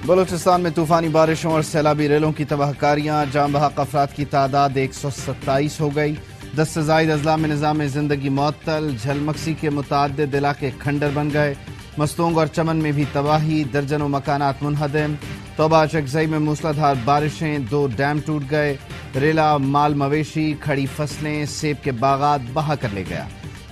بلوچستان میں طوفانی بارشوں اور سیلابی ریلوں کی تباہ کاریاں، جاں بحق افراد کی تعداد 127 ہو گئی، 10 سے زائد اضلاع میں نظام زندگی معطل، جھلمکسی کے متعدد علاقے کھنڈر بن گئے، مستونگ اور چمن میں بھی تباہی، درجنوں مکانات منہدم، توبہ چکزئی میں موسلادھار بارشیں، 2 ڈیم ٹوٹ گئے، ریلا مال مویشی، کھڑی فصلیں، سیب کے باغات بہا کر لے گیا،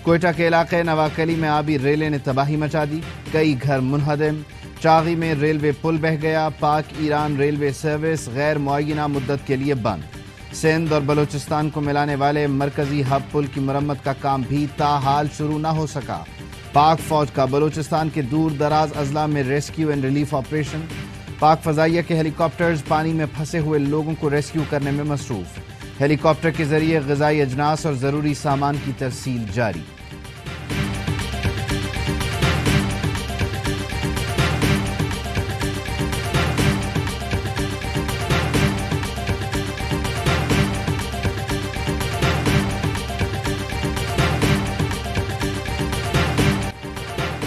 کوئٹہ کے علاقے نواکلی میں آبی ریلے نے تباہی مچا دی، کئی گھر منہدم، چاغی میں ریلوے پل بہہ گیا، پاک ایران ریلوے سروس غیر معینہ مدت کے لیے بند، سندھ اور بلوچستان کو ملانے والے مرکزی ہب پل کی مرمت کا کام بھی تاحال شروع نہ ہو سکا، پاک فوج کا بلوچستان کے دور دراز اضلاع میں ریسکیو اینڈ ریلیف آپریشن، پاک فضائیہ کے ہیلی کاپٹرز پانی میں پھنسے ہوئے لوگوں کو ریسکیو کرنے میں مصروف، ہیلی کاپٹر کے ذریعے غذائی اجناس اور ضروری سامان کی ترسیل جاری۔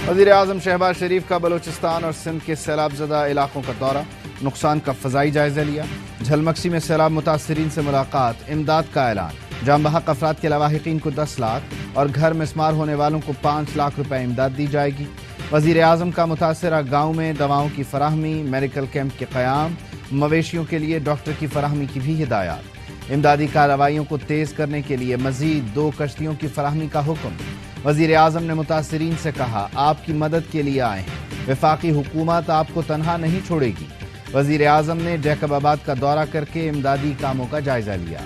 وزیر اعظم شہباز شریف کا بلوچستان اور سندھ کے سیلاب زدہ علاقوں کا دورہ، نقصان کا فضائی جائزہ لیا، جھلمکسی میں سیلاب متاثرین سے ملاقات، امداد کا اعلان، جاں بحق افراد کے لاحقین کو 10 لاکھ اور گھر مسمار ہونے والوں کو 5 لاکھ روپے امداد دی جائے گی۔ وزیر اعظم کا متاثرہ گاؤں میں دواؤں کی فراہمی، میڈیکل کیمپ کے قیام، مویشیوں کے لیے ڈاکٹر کی فراہمی کی بھی ہدایات، امدادی کارروائیوں کو تیز کرنے کے لیے مزید 2 کشتیوں کی فراہمی کا حکم۔ وزیر اعظم نے متاثرین سے کہا، آپ کی مدد کے لیے آئے ہیں، وفاقی حکومت آپ کو تنہا نہیں چھوڑے گی۔ وزیر اعظم نے جیکب آباد کا دورہ کر کے امدادی کاموں کا جائزہ لیا۔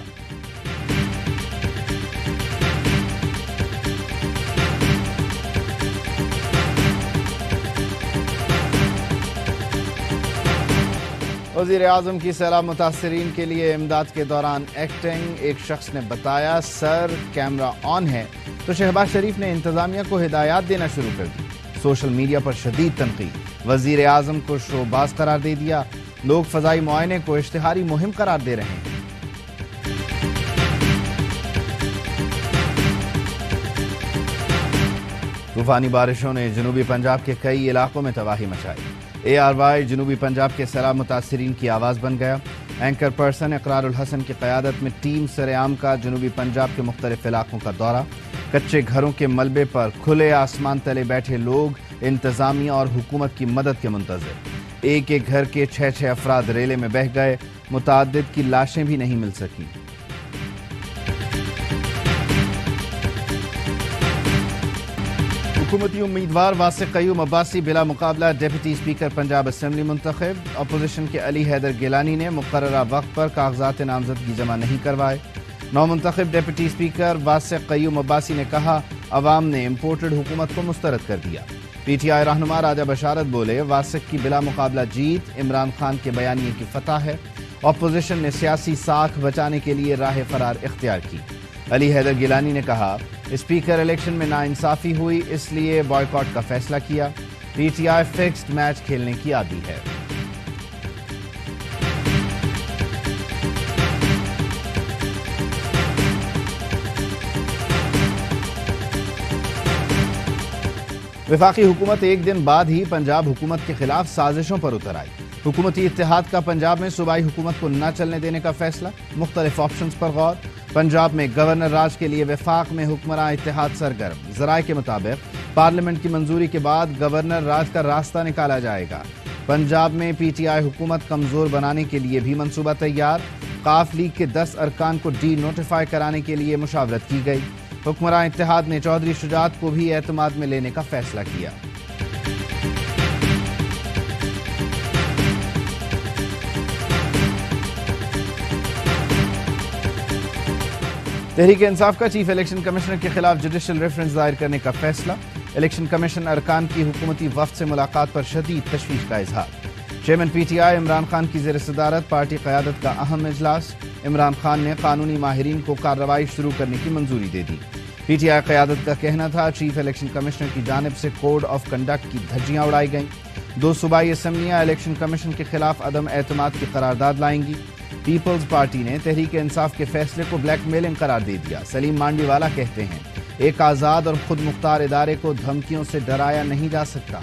وزیر اعظم کی سیلاب متاثرین کے لیے امداد کے دوران ایکٹنگ، ایک شخص نے بتایا سر کیمرہ آن ہے تو شہباز شریف نے انتظامیہ کو ہدایات دینا شروع کر دی، سوشل میڈیا پر شدید تنقید، وزیر اعظم کو شو باز قرار دے دیا، لوگ فضائی معائنے کو اشتہاری مہم قرار دے رہے ہیں۔ طوفانی بارشوں نے جنوبی پنجاب کے کئی علاقوں میں تباہی مچائی، ARY جنوبی پنجاب کے سیلاب متاثرین کی آواز بن گیا، اینکر پرسن اقرار الحسن کی قیادت میں ٹیم سرعام کا جنوبی پنجاب کے مختلف علاقوں کا دورہ، کچے گھروں کے ملبے پر کھلے آسمان تلے بیٹھے لوگ انتظامیہ اور حکومت کی مدد کے منتظر، ایک ایک گھر کے 6 افراد ریلے میں بہہ گئے، متعدد کی لاشیں بھی نہیں مل سکیں۔ حکومتی امیدوار واسق قیوم عباسی بلا مقابلہ ڈپٹی اسپیکر پنجاب اسمبلی منتخب، اپوزیشن کے علی حیدر گیلانی نے مقررہ وقت پر کاغذات نامزدگی جمع نہیں کروائے۔ نو منتخب ڈپٹی اسپیکر واسق قیوم عباسی نے کہا، عوام نے امپورٹڈ حکومت کو مسترد کر دیا۔ PTI رہنما راجہ بشارت بولے، واسق کی بلا مقابلہ جیت عمران خان کے بیانیے کی فتح ہے، اپوزیشن نے سیاسی ساکھ بچانے کے لیے راہ فرار اختیار کی۔ علی حیدر گیلانی نے کہا، اسپیکر الیکشن میں ناانصافی ہوئی اس لیے بائیکاٹ کا فیصلہ کیا، PTI فکسڈ میچ کھیلنے کی عادی ہے۔ وفاقی حکومت ایک دن بعد ہی پنجاب حکومت کے خلاف سازشوں پر اتر آئی، حکومتی اتحاد کا پنجاب میں صوبائی حکومت کو نہ چلنے دینے کا فیصلہ، مختلف آپشنز پر غور، پنجاب میں گورنر راج کے لیے وفاق میں حکمراں اتحاد سرگرم، ذرائع کے مطابق پارلیمنٹ کی منظوری کے بعد گورنر راج کا راستہ نکالا جائے گا۔ پنجاب میں PTI حکومت کمزور بنانے کے لیے بھی منصوبہ تیار، قاف لیگ کے 10 ارکان کو ڈی نوٹیفائی کرانے کے لیے مشاورت کی گئی، حکمراں اتحاد نے چودھری شجاعت کو بھی اعتماد میں لینے کا فیصلہ کیا۔ تحریک انصاف کا چیف الیکشن کمشنر کے خلاف جوڈیشل ریفرنس دائر کرنے کا فیصلہ، الیکشن کمیشن ارکان کی حکومتی وفد سے ملاقات پر شدید تشویش کا اظہار، چیئرمین PTI عمران خان کی زیر صدارت پارٹی قیادت کا اہم اجلاس، عمران خان نے قانونی ماہرین کو کارروائی شروع کرنے کی منظوری دے دی۔ PTI قیادت کا کہنا تھا چیف الیکشن کمشنر کی جانب سے کوڈ آف کنڈکٹ کی دھجیاں اڑائی گئیں، 2 صوبائی اسمبلیاں الیکشن کمیشن کے خلاف عدم اعتماد کی قرارداد لائیں گی۔ پیپلز پارٹی نے تحریک انصاف کے فیصلے کو بلیک میلنگ قرار دے دیا، سلیم مانڈی والا کہتے ہیں، ایک آزاد اور خود مختار ادارے کو دھمکیوں سے ڈرایا نہیں جا سکتا۔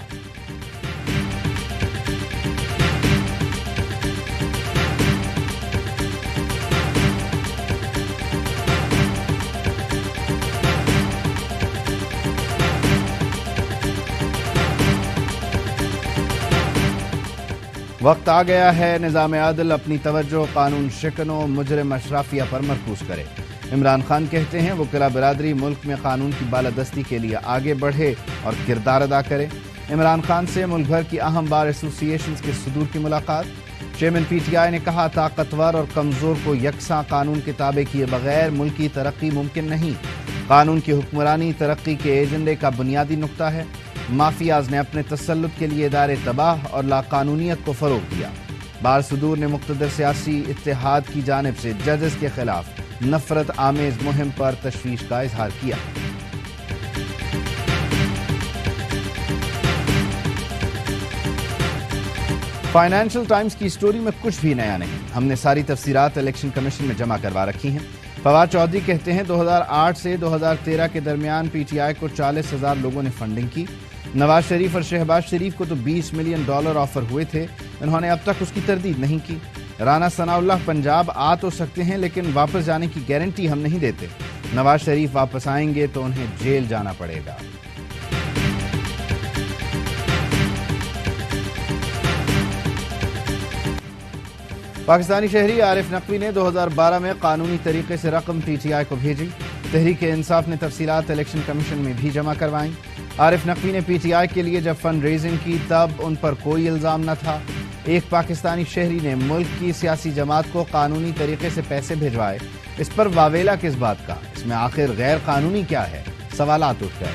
وقت آ گیا ہے نظام عدل اپنی توجہ قانون شکنوں مجرم اشرافیہ پر مرکوز کرے۔ عمران خان کہتے ہیں وکلا برادری ملک میں قانون کی بالادستی کے لیے آگے بڑھے اور کردار ادا کرے۔ عمران خان سے ملک بھر کی اہم بار ایسوسی ایشنز کے صدور کی ملاقات۔ چیئرمین پی ٹی آئی نے کہا طاقتور اور کمزور کو یکساں قانون کے تابع کیے بغیر ملکی ترقی ممکن نہیں۔ قانون کی حکمرانی ترقی کے ایجنڈے کا بنیادی نقطہ ہے۔ مافیاز نے اپنے تسلط کے لیے ادارے تباہ اور لاقانونیت کو فروغ دیا۔ بار صدور نے مقتدر سیاسی اتحاد کی جانب سے ججز کے خلاف نفرت آمیز مہم پر تشویش کا اظہار کیا۔ فائنینشل ٹائمز کی سٹوری میں کچھ بھی نیا نہیں، ہم نے ساری تفسیرات الیکشن کمیشن میں جمع کروا رکھی ہیں۔ فواد چودھری کہتے ہیں 2008 سے 2013 کے درمیان پی ٹی آئی کو 40,000 لوگوں نے فنڈنگ کی۔ نواز شریف اور شہباز شریف کو تو $20 ملین آفر ہوئے تھے، انہوں نے اب تک اس کی تردید نہیں کی۔ رانا ثناء اللہ پنجاب آ تو سکتے ہیں لیکن واپس جانے کی گارنٹی ہم نہیں دیتے۔ نواز شریف واپس آئیں گے تو انہیں جیل جانا پڑے گا۔ پاکستانی شہری عارف نقوی نے 2012 میں قانونی طریقے سے رقم پی ٹی آئی کو بھیجی۔ تحریک انصاف نے تفصیلات الیکشن کمیشن میں بھی جمع کروائیں۔ عارف نقوی نے پی ٹی آئی کے لیے جب فنڈ ریزنگ کی تب ان پر کوئی الزام نہ تھا۔ ایک پاکستانی شہری نے ملک کی سیاسی جماعت کو قانونی طریقے سے پیسے بھیجوائے، اس پر واویلا کس بات کا؟ اس میں آخر غیر قانونی کیا ہے؟ سوالات اٹھ گئے۔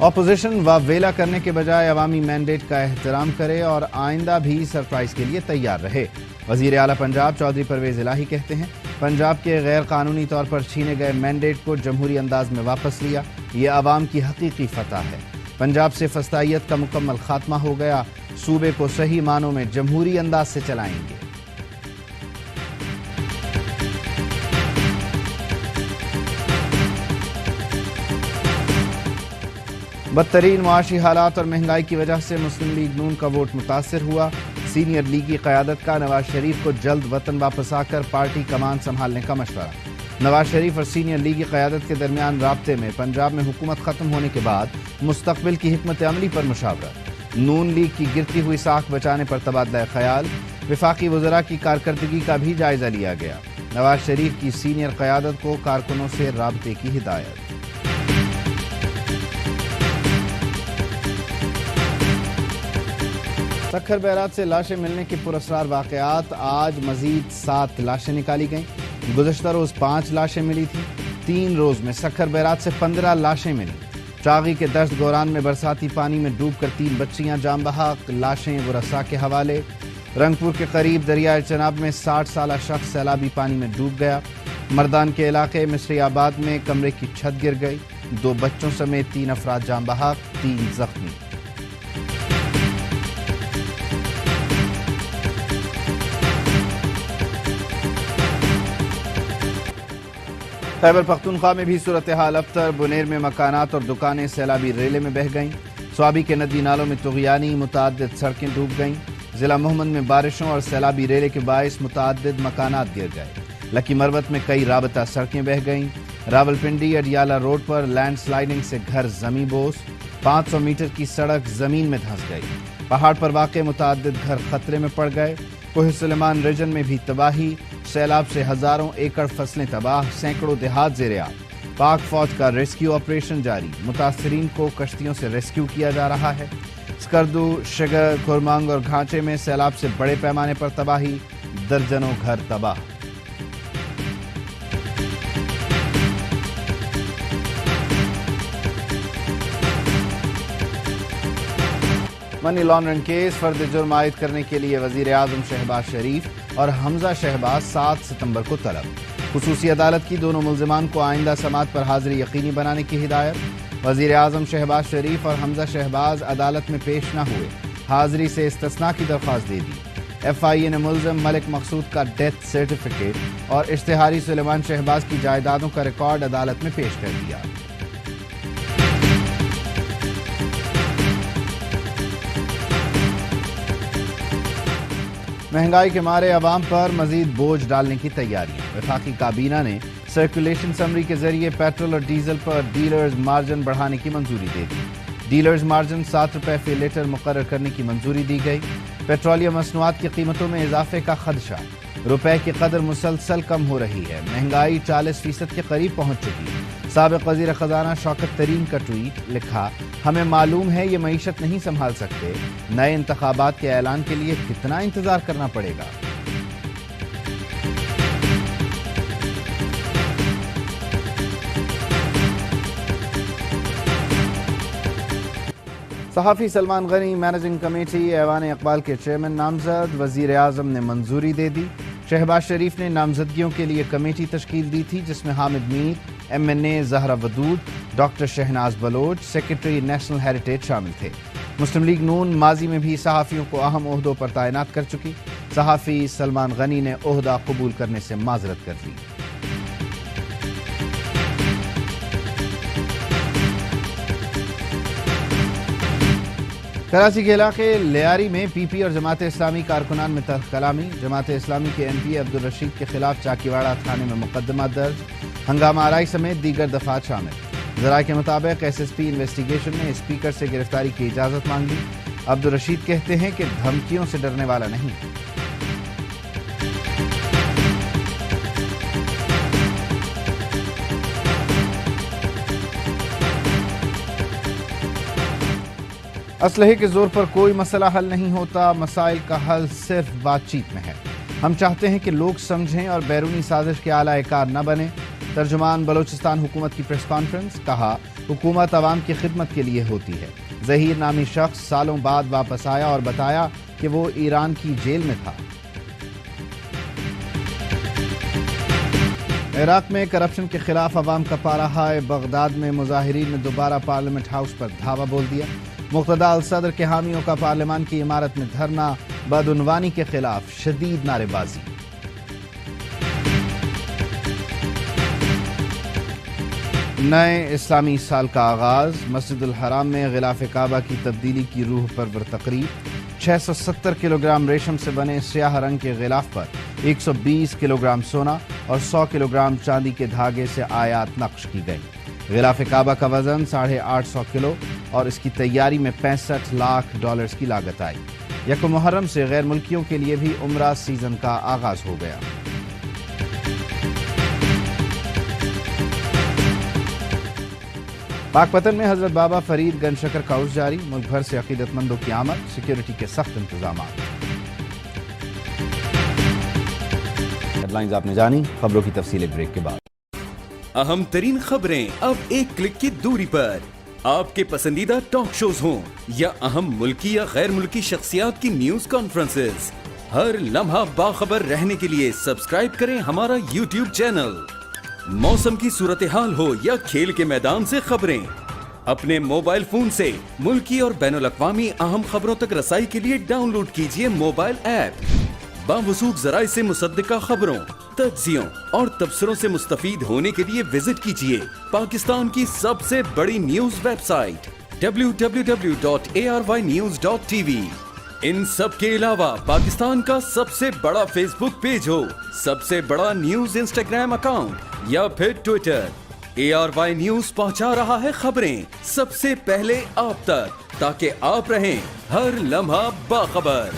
اپوزیشن واویلا کرنے کے بجائے عوامی مینڈیٹ کا احترام کرے اور آئندہ بھی سرپرائز کے لیے تیار رہے۔ وزیر اعلیٰ پنجاب چودھری پرویز الہی کہتے ہیں پنجاب کے غیر قانونی طور پر چھینے گئے مینڈیٹ کو جمہوری انداز میں واپس لیا، یہ عوام کی حقیقی فتح ہے۔ پنجاب سے فسطائیت کا مکمل خاتمہ ہو گیا، صوبے کو صحیح معنوں میں جمہوری انداز سے چلائیں گے۔ بدترین معاشی حالات اور مہنگائی کی وجہ سے مسلم لیگ نون کا ووٹ متاثر ہوا۔ سینئر لیگی قیادت کا نواز شریف کو جلد وطن واپس آ کر پارٹی کمان سنبھالنے کا مشورہ۔ نواز شریف اور سینئر لیگی قیادت کے درمیان رابطے میں پنجاب میں حکومت ختم ہونے کے بعد مستقبل کی حکمت عملی پر مشاورت۔ نون لیگ کی گرتی ہوئی ساکھ بچانے پر تبادلہ خیال۔ وفاقی وزراء کی کارکردگی کا بھی جائزہ لیا گیا۔ نواز شریف کی سینئر قیادت کو کارکنوں سے رابطے کی ہدایت۔ سکھر بیرات سے لاشیں ملنے کے پراسرار واقعات، آج مزید 7 لاشیں نکالی گئیں۔ گزشتہ روز 5 لاشیں ملی تھیں۔ 3 روز میں سکھر بیرات سے 15 لاشیں ملیں۔ چاغی کے دشت گوران میں برساتی پانی میں ڈوب کر 3 بچیاں جاں بحق، لاشیں ورثاء کے حوالے۔ رنگپور کے قریب دریائے چناب میں 60 سالہ شخص سیلابی پانی میں ڈوب گیا۔ مردان کے علاقے مصری آباد میں کمرے کی چھت گر گئی، 2 بچوں سمیت 3 افراد جاں بحق، 3 زخمی۔ خیبر پختونخوا میں بھی صورتحال ابتر، بنیر میں مکانات اور دکانیں سیلابی ریلے میں بہہ گئیں۔ سوابی کے ندی نالوں میں طغیانی، متعدد سڑکیں ڈوب گئیں۔ ضلع محمد میں بارشوں اور سیلابی ریلے کے باعث متعدد مکانات گر گئے۔ لکی مروت میں کئی رابطہ سڑکیں بہہ گئیں۔ راولپنڈی اڈیالہ روڈ پر لینڈ سلائیڈنگ سے گھر زمیں بوس، 500 میٹر کی سڑک زمین میں دھنس گئی۔ پہاڑ پر واقع متعدد گھر خطرے میں پڑ گئے۔ کوہ سلیمان ریجن میں بھی تباہی، سیلاب سے ہزاروں ایکڑ فصلیں تباہ، سینکڑوں دیہات زیر آب۔ پاک فوج کا ریسکیو آپریشن جاری، متاثرین کو کشتیوں سے ریسکیو کیا جا رہا ہے۔ سکردو، شگر، کورمانگ اور گھانچے میں سیلاب سے بڑے پیمانے پر تباہی، درجنوں گھر تباہ۔ منی لانڈرنگ کیس، فرد جرم عائد کرنے کے لیے وزیر اعظم شہباز شریف اور حمزہ شہباز 7 ستمبر کو طلب۔ خصوصی عدالت کی دونوں ملزمان کو آئندہ سماعت پر حاضری یقینی بنانے کی ہدایت۔ وزیر اعظم شہباز شریف اور حمزہ شہباز عدالت میں پیش نہ ہوئے، حاضری سے استثناء کی درخواست دے دی۔ ایف آئی اے نے ملزم ملک مقصود کا ڈیتھ سرٹیفکیٹ اور اشتہاری سلیمان شہباز کی جائیدادوں کا ریکارڈ عدالت میں پیش کر دیا۔ مہنگائی کے مارے عوام پر مزید بوجھ ڈالنے کی تیاریاں، وفاقی کابینہ نے سرکولیشن سمری کے ذریعے پیٹرول اور ڈیزل پر ڈیلرز مارجن بڑھانے کی منظوری دے دی. ڈیلرز مارجن 7 روپے فی لیٹر مقرر کرنے کی منظوری دی گئی. پیٹرولیم مصنوعات کی قیمتوں میں اضافے کا خدشہ. روپے کی قدر مسلسل کم ہو رہی ہے. مہنگائی 40% کے قریب پہنچ چکی. سابق وزیر خزانہ شوکت ترین کا ٹویٹ لکھا: ہمیں معلوم ہے یہ معیشت نہیں سنبھال سکتے. نئے انتخابات کے اعلان کے لیے کتنا انتظار کرنا پڑے گا. صحافی سلمان غنی مینیجنگ کمیٹی ایوان اقبال کے چیئرمین نامزد. وزیر اعظم نے منظوری دے دی. شہباز شریف نے نامزدگیوں کے لیے کمیٹی تشکیل دی تھی جس میں Hamid Mir, MNA Zehra Wadood, doctor Shahnaz Baloch, secretary national heritage شامل تھے. مسلم لیگ نون ماضی میں بھی صحافیوں کو اہم عہدوں پر تعینات کر چکی. صحافی سلمان غنی نے عہدہ قبول کرنے سے معذرت کر لی. کراچی کے علاقے لیاری میں پی پی اور جماعت اسلامی کارکنان میں تلخ کلامی. جماعت اسلامی کے MP عبدالرشید کے خلاف چاکیواڑہ تھانے میں مقدمہ درج. ہنگامہ آرائی سمیت دیگر دفعات شامل. ذرائع کے مطابق SSP انویسٹیگیشن نے اسپیکر سے گرفتاری کی اجازت مانگ لی. عبدالرشید کہتے ہیں کہ دھمکیوں سے ڈرنے والا نہیں. اسلحے کے زور پر کوئی مسئلہ حل نہیں ہوتا. مسائل کا حل صرف بات چیت میں ہے. ہم چاہتے ہیں کہ لوگ سمجھیں اور بیرونی سازش کے اعلی کار نہ بنیں. ترجمان بلوچستان حکومت کی پریس کانفرنس. کہا: حکومت عوام کی خدمت کے لیے ہوتی ہے. ظہیر نامی شخص سالوں بعد واپس آیا اور بتایا کہ وہ ایران کی جیل میں تھا. عراق میں کرپشن کے خلاف عوام کا پارہ ہائے. بغداد میں مظاہرین نے دوبارہ پارلیمنٹ ہاؤس پر دھاوا بول دیا. مقتدی الصدر کے حامیوں کا پارلیمان کی عمارت میں دھرنا. بدعنوانی کے خلاف شدید نعرے بازی. نئے اسلامی سال کا آغاز. مسجد الحرام میں غلاف کعبہ کی تبدیلی کی روح پرور تقریب. 670 کلو گرام ریشم سے بنے سیاہ رنگ کے غلاف پر 120 کلو گرام سونا اور 100 کلو گرام چاندی کے دھاگے سے آیات نقش کی گئی. غلاف کعبہ کا وزن 850 کلو اور اس کی تیاری میں $65 لاکھ کی لاگت آئی. یکم محرم سے غیر ملکیوں کے لیے بھی عمرہ سیزن کا آغاز ہو گیا. پاک پتن میں حضرت بابا فرید گنج شکر کا عرس جاری. ملک بھر سے عقیدت مندوں کی آمد. سیکیورٹی کے سخت انتظامات. ہیڈ لائنز آپ نے جانی. خبروں کی تفصیل بریک کے بعد. اہم ترین خبریں اب ایک کلک کی دوری پر. آپ کے پسندیدہ ٹاک شوز ہوں یا اہم ملکی یا غیر ملکی شخصیات کی نیوز کانفرنسز، ہر لمحہ باخبر رہنے کے لیے سبسکرائب کریں ہمارا YouTube چینل. موسم کی صورتحال ہو یا کھیل کے میدان سے خبریں، اپنے موبائل فون سے ملکی اور بین الاقوامی اہم خبروں تک رسائی کے لیے ڈاؤن لوڈ کیجیے موبائل ایپ. باوثوق ذرائع سے مصدقہ خبروں، تجزیوں اور تبصروں سے مستفید ہونے کے لیے وزٹ کیجیے پاکستان کی سب سے بڑی نیوز ویب سائٹ www.arYnews.tv. ان سب کے علاوہ پاکستان کا سب سے بڑا فیس بک پیج ہو، سب سے بڑا نیوز انسٹاگرام اکاؤنٹ یا پھر ٹویٹر، ARY نیوز پہنچا رہا ہے خبریں سب سے پہلے آپ تک تاکہ آپ رہیں ہر لمحہ باخبر.